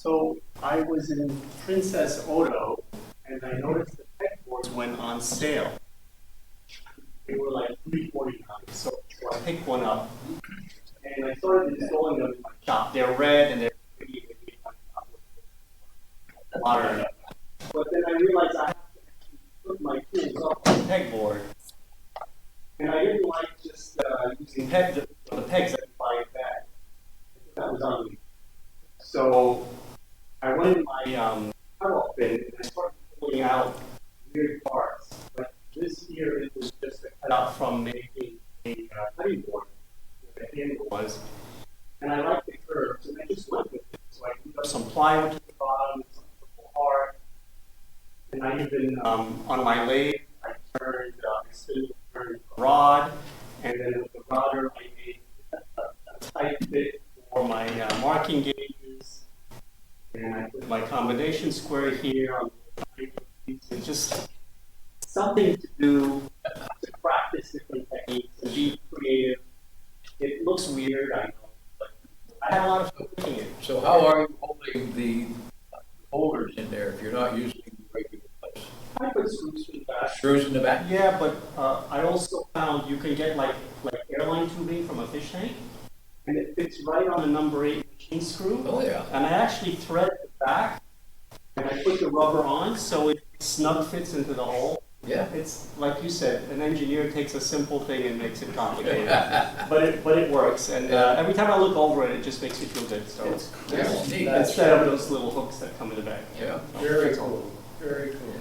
So I was in Princess Auto, and I noticed the pegboards went on sale. They were like $3.49. So I picked one up, and I started installing them in my shop. They're red and they're pretty modern. But then I realized I have to actually put my tools up on the pegboard, and I didn't like just using the pegs that you buy in bag. That was ugly. So I went in my cutoff bin and I started pulling out weird parts. Like this here, it was just a cutout from making a cutting board where the handle was. And I liked the curves, and I just went with it. So I put up some plywood to the bottom, some purple heart. And I even, on my lathe, I turned, turned a rod. And then with the router, I made a tight fit for my marking gauges. And I put my combination square here on the it's just something to do to practice different techniques and be creative. It looks weird, I know, but I had a lot of fun making it. So how are you holding the holders in there if you're not using the regular place? I put screws in the back. Screws in the back? Yeah, but I also found you can get like airline tubing from a fish tank, and it fits right on a number 8 machine screw. Oh yeah. And I actually thread the back, and I put the rubber on so it snug fits into the hole. Yeah. It's like you said, an engineer takes a simple thing and makes it complicated, but it works. And every time I look over it, it just makes me feel good. So Yeah, neat. instead of those little hooks that come in the back. Yeah. Very cool. Very cool.